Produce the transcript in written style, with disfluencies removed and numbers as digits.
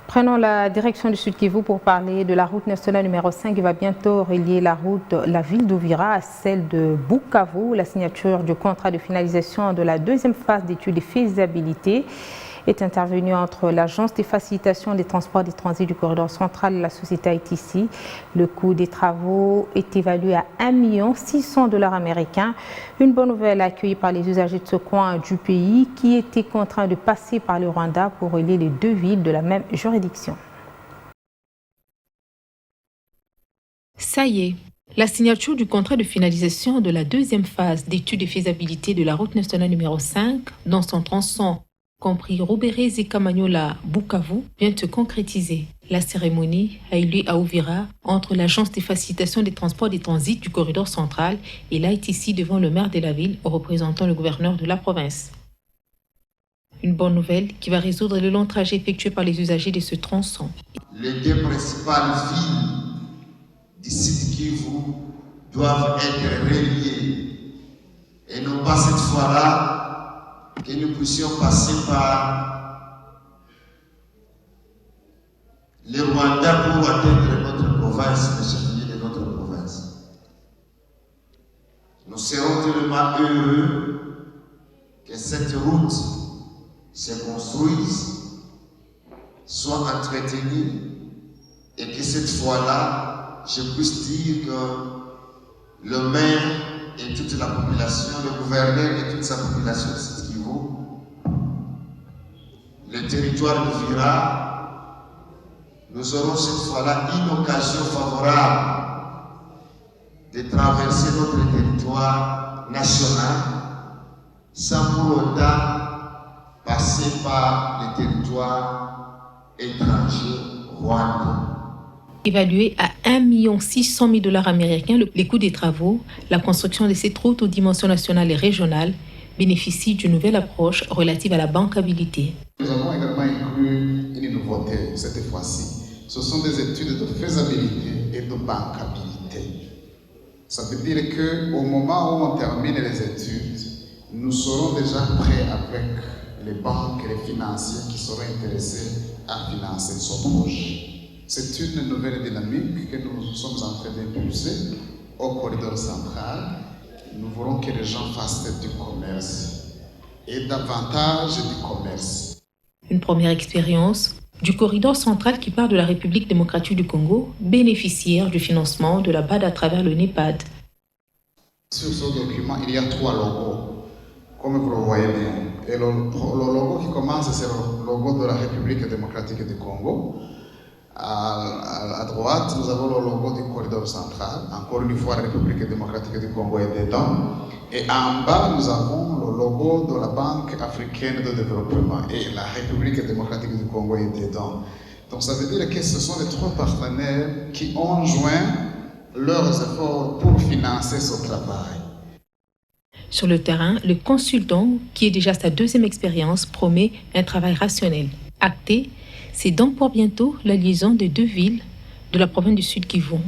Prenons la direction du Sud Kivu pour parler de la route nationale numéro 5 qui va bientôt relier la ville d'Uvira à celle de Bukavu. La signature du contrat de finalisation de la deuxième phase d'étude de faisabilité est intervenue entre l'Agence de facilitation des transports et des transits du corridor central et la société ITC. Le coût des travaux est évalué à 1,6 million américains. Une bonne nouvelle accueillie par les usagers de ce coin du pays qui étaient contraints de passer par le Rwanda pour relier les deux villes de la même juridiction. Ça y est, la signature du contrat de finalisation de la deuxième phase d'étude de faisabilité de la route nationale numéro 5 dans son tronçon compris Robéré Kamanyola Bukavu vient de se concrétiser. La cérémonie a eu lieu à Uvira entre l'Agence de facilitation des transports et des transits du corridor central et l'ITC devant le maire de la ville représentant le gouverneur de la province. Une bonne nouvelle qui va résoudre le long trajet effectué par les usagers de ce tronçon. Les deux principales villes du Sud Kivu doivent être reliées et non pas cette fois-là que nous puissions passer par le Rwanda pour atteindre notre province, le chef-lieu de notre province. Nous serons tellement heureux que cette route se construise, soit entretenue et que cette fois-là, je puisse dire que le maire et toute la population, le gouverneur et toute sa population de Sud Kivu, le territoire d'Uvira, nous aurons cette fois-là une occasion favorable de traverser notre territoire national sans pour autant passer par les territoires étrangers rwandais. Évalué à 1,6 million américains, les coûts des travaux, la construction de cette route aux dimensions nationales et régionales bénéficient d'une nouvelle approche relative à la bancabilité. Nous avons également inclus une nouveauté cette fois-ci. Ce sont des études de faisabilité et de bancabilité. Ça veut dire qu'au moment où on termine les études, nous serons déjà prêts avec les banques et les financiers qui seront intéressés à financer ce projet. C'est une nouvelle dynamique que nous sommes en train d'impulser au corridor central. Nous voulons que les gens fassent du commerce et davantage du commerce. Une première expérience du corridor central qui part de la République démocratique du Congo, bénéficiaire du financement de la BAD à travers le NEPAD. Sur ce document, il y a 3 logos, comme vous le voyez bien. Et le logo qui commence, c'est le logo de la République démocratique du Congo. À droite, nous avons le logo du corridor central. Encore une fois, la République démocratique du Congo est dedans. Et en bas, nous avons le logo de la Banque africaine de développement. Et la République démocratique du Congo est dedans. Donc ça veut dire que ce sont les 3 partenaires qui ont joint leurs efforts pour financer ce travail. Sur le terrain, le consultant, qui est déjà sa deuxième expérience, promet un travail rationnel. Acté, c'est donc pour bientôt la liaison des deux villes de la province du Sud Kivu.